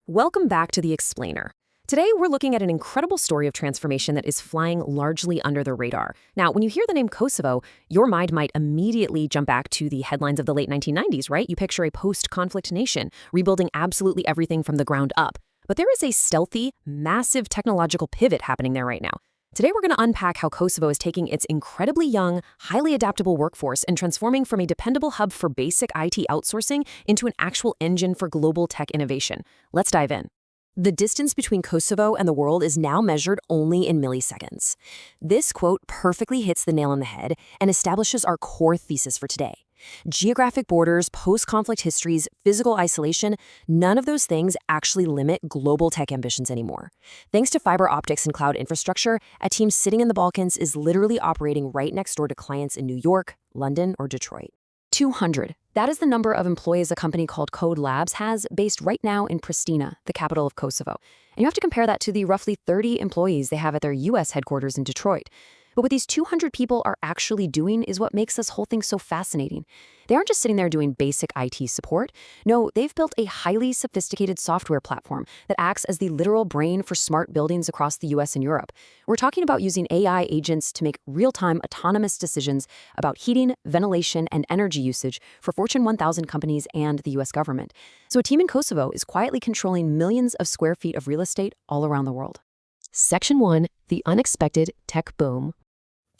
Welcome back to The Explainer. Today, we're looking at an incredible story of transformation that is flying largely under the radar. Now, when you hear the name Kosovo, your mind might immediately jump back to the headlines of the late 1990s, right? You picture a post-conflict nation, rebuilding absolutely everything from the ground up. But there is a stealthy, massive technological pivot happening there right now. Today, we're going to unpack how Kosovo is taking its incredibly young, highly adaptable workforce and transforming from a dependable hub for basic IT outsourcing into an actual engine for global tech innovation. Let's dive in. The distance between Kosovo and the world is now measured only in milliseconds. This quote perfectly hits the nail on the head and establishes our core thesis for today. Geographic borders, post-conflict histories, physical isolation, none of those things actually limit global tech ambitions anymore. Thanks to fiber optics and cloud infrastructure, a team sitting in the Balkans is literally operating right next door to clients in New York, London, or Detroit. 200. That is the number of employees a company called Code Labs has based right now in Pristina, the capital of Kosovo. And you have to compare that to the roughly 30 employees they have at their U.S. headquarters in Detroit. But what these 200 people are actually doing is what makes this whole thing so fascinating. They aren't just sitting there doing basic IT support. No, they've built a highly sophisticated software platform that acts as the literal brain for smart buildings across the US and Europe. We're talking about using AI agents to make real-time autonomous decisions about heating, ventilation, and energy usage for Fortune 1000 companies and the US government. So a team in Kosovo is quietly controlling millions of square feet of real estate all around the world. Section 1, the unexpected tech boom.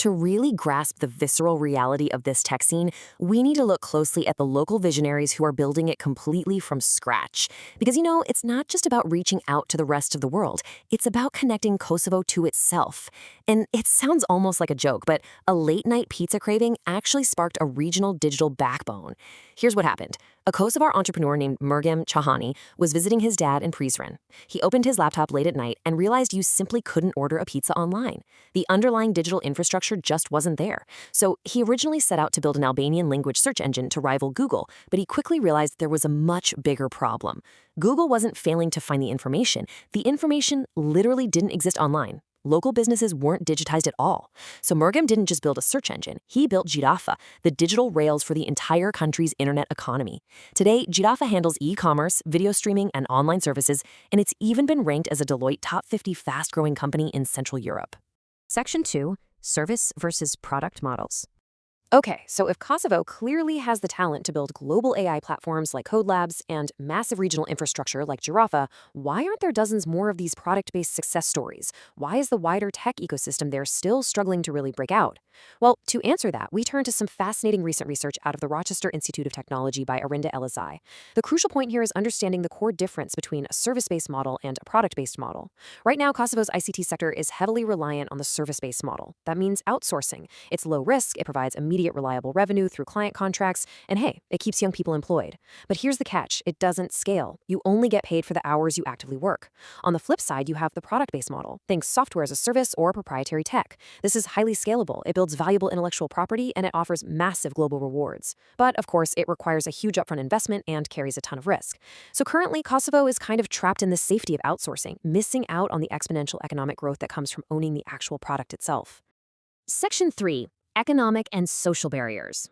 To really grasp the visceral reality of this tech scene, we need to look closely at the local visionaries who are building it completely from scratch. Because, it's not just about reaching out to the rest of the world. It's about connecting Kosovo to itself. And it sounds almost like a joke, but a late-night pizza craving actually sparked a regional digital backbone. Here's what happened. A Kosovar entrepreneur named Mergem Chahani was visiting his dad in Prizren. He opened his laptop late at night and realized you simply couldn't order a pizza online. The underlying digital infrastructure just wasn't there. So he originally set out to build an Albanian language search engine to rival Google, but he quickly realized there was a much bigger problem. Google wasn't failing to find the information. The information literally didn't exist online. Local businesses weren't digitized at all. So Mergem didn't just build a search engine. He built Girafa, the digital rails for the entire country's internet economy. Today, Girafa handles e-commerce, video streaming, and online services, and it's even been ranked as a Deloitte Top 50 fast-growing company in Central Europe. Section 2, service versus product models. Okay, so if Kosovo clearly has the talent to build global AI platforms like Code Labs and massive regional infrastructure like Girafa, why aren't there dozens more of these product-based success stories? Why is the wider tech ecosystem there still struggling to really break out? Well, to answer that, we turn to some fascinating recent research out of the Rochester Institute of Technology by Arinda Elazai. The crucial point here is understanding the core difference between a service-based model and a product-based model. Right now, Kosovo's ICT sector is heavily reliant on the service-based model. That means outsourcing. It's low risk, it provides immediate reliable revenue through client contracts, and hey, it keeps young people employed. But here's the catch, it doesn't scale. You only get paid for the hours you actively work. On the flip side, you have the product-based model. Think software as a service or proprietary tech. This is highly scalable. It builds valuable intellectual property and it offers massive global rewards. But of course, it requires a huge upfront investment and carries a ton of risk. So currently, Kosovo is kind of trapped in the safety of outsourcing, missing out on the exponential economic growth that comes from owning the actual product itself. Section 3. Economic and social barriers.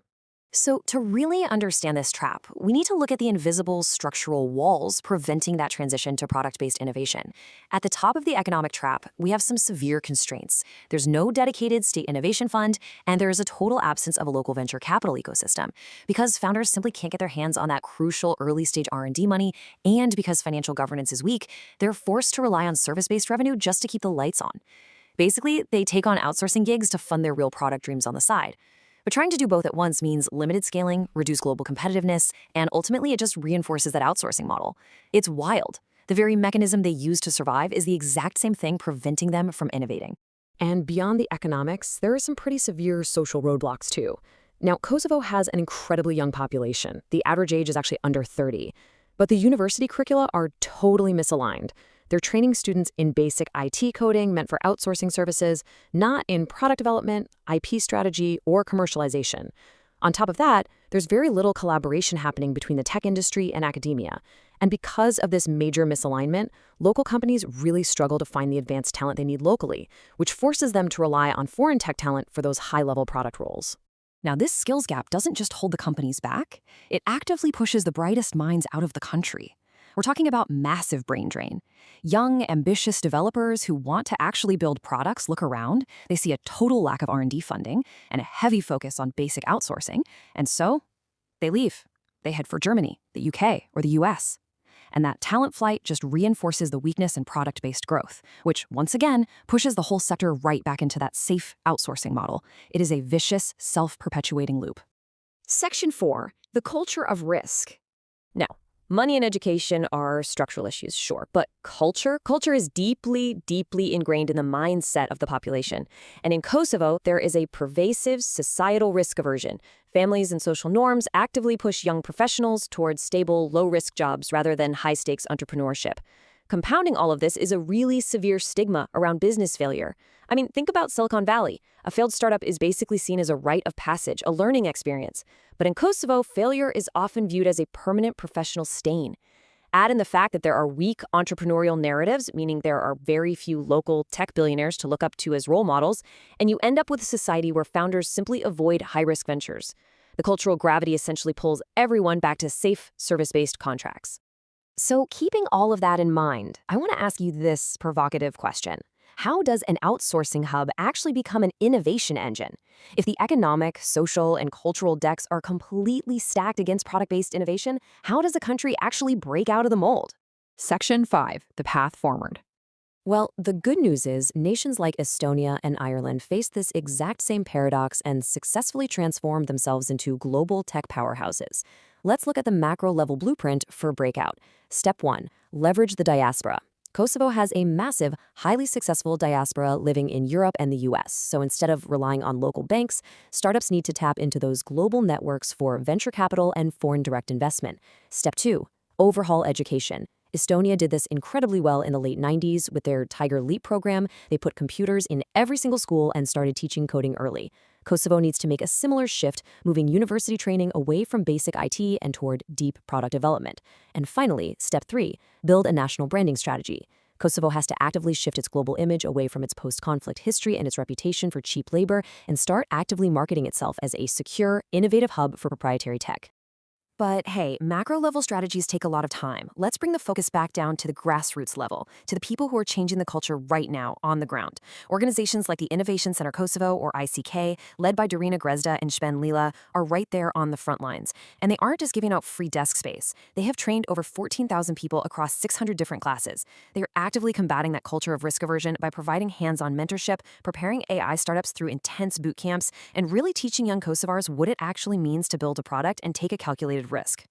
So to really understand this trap, we need to look at the invisible structural walls preventing that transition to product-based innovation. At the top of the economic trap, we have some severe constraints. There's no dedicated state innovation fund, and there is a total absence of a local venture capital ecosystem. Because founders simply can't get their hands on that crucial early-stage R&D money, and because financial governance is weak, they're forced to rely on service-based revenue just to keep the lights on. Basically, they take on outsourcing gigs to fund their real product dreams on the side. But trying to do both at once means limited scaling, reduced global competitiveness, and ultimately it just reinforces that outsourcing model. It's wild. The very mechanism they use to survive is the exact same thing preventing them from innovating. And beyond the economics, there are some pretty severe social roadblocks too. Now, Kosovo has an incredibly young population. The average age is actually under 30. But the university curricula are totally misaligned. They're training students in basic IT coding meant for outsourcing services, not in product development, IP strategy, or commercialization. On top of that, there's very little collaboration happening between the tech industry and academia. And because of this major misalignment, local companies really struggle to find the advanced talent they need locally, which forces them to rely on foreign tech talent for those high-level product roles. Now, this skills gap doesn't just hold the companies back, it actively pushes the brightest minds out of the country. We're talking about massive brain drain. Young, ambitious developers who want to actually build products look around. They see a total lack of R&D funding and a heavy focus on basic outsourcing. And so they leave. They head for Germany, the UK, or the US. And that talent flight just reinforces the weakness in product-based growth, which, once again, pushes the whole sector right back into that safe outsourcing model. It is a vicious, self-perpetuating loop. Section 4. The culture of risk. Now, money and education are structural issues, sure, but culture is deeply, deeply ingrained in the mindset of the population. And in Kosovo, there is a pervasive societal risk aversion. Families and social norms actively push young professionals towards stable, low-risk jobs rather than high-stakes entrepreneurship. Compounding all of this is a really severe stigma around business failure. I mean, think about Silicon Valley. A failed startup is basically seen as a rite of passage, a learning experience. But in Kosovo, failure is often viewed as a permanent professional stain. Add in the fact that there are weak entrepreneurial narratives, meaning there are very few local tech billionaires to look up to as role models, and you end up with a society where founders simply avoid high-risk ventures. The cultural gravity essentially pulls everyone back to safe, service-based contracts. So keeping all of that in mind, I want to ask you this provocative question. How does an outsourcing hub actually become an innovation engine? If the economic, social, and cultural decks are completely stacked against product-based innovation, how does a country actually break out of the mold? Section 5. The path forward. Well, the good news is nations like Estonia and Ireland faced this exact same paradox and successfully transformed themselves into global tech powerhouses. Let's look at the macro-level blueprint for breakout. Step 1. Leverage the diaspora. Kosovo has a massive, highly successful diaspora living in Europe and the US, so instead of relying on local banks, startups need to tap into those global networks for venture capital and foreign direct investment. Step 2. Overhaul education. Estonia did this incredibly well in the late 90s with their Tiger Leap program. They put computers in every single school and started teaching coding early. Kosovo needs to make a similar shift, moving university training away from basic IT and toward deep product development. And finally, step 3, build a national branding strategy. Kosovo has to actively shift its global image away from its post-conflict history and its reputation for cheap labor and start actively marketing itself as a secure, innovative hub for proprietary tech. But hey, macro-level strategies take a lot of time. Let's bring the focus back down to the grassroots level, to the people who are changing the culture right now on the ground. Organizations like the Innovation Center Kosovo, or ICK, led by Darina Grezda and Shpen Lila, are right there on the front lines. And they aren't just giving out free desk space. They have trained over 14,000 people across 600 different classes. They are actively combating that culture of risk aversion by providing hands-on mentorship, preparing AI startups through intense boot camps, and really teaching young Kosovars what it actually means to build a product and take a calculated risk.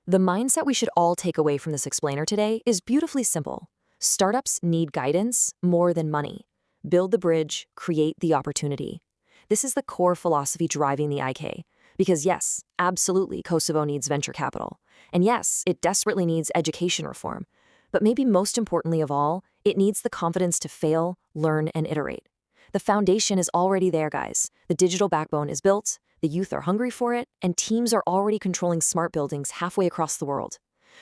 The mindset we should all take away from this explainer today is beautifully simple. Startups need guidance more than money. Build the bridge, create the opportunity. This is the core philosophy driving the IK. Because yes, absolutely, Kosovo needs venture capital. And yes, it desperately needs education reform. But maybe most importantly of all, it needs the confidence to fail, learn, and iterate. The foundation is already there, guys. The digital backbone is built, the youth are hungry for it, and teams are already controlling smart buildings halfway across the world.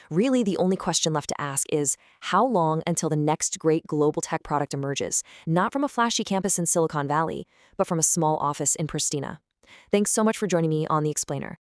Really, the only question left to ask is, how long until the next great global tech product emerges, not from a flashy campus in Silicon Valley, but from a small office in Pristina? Thanks so much for joining me on The Explainer.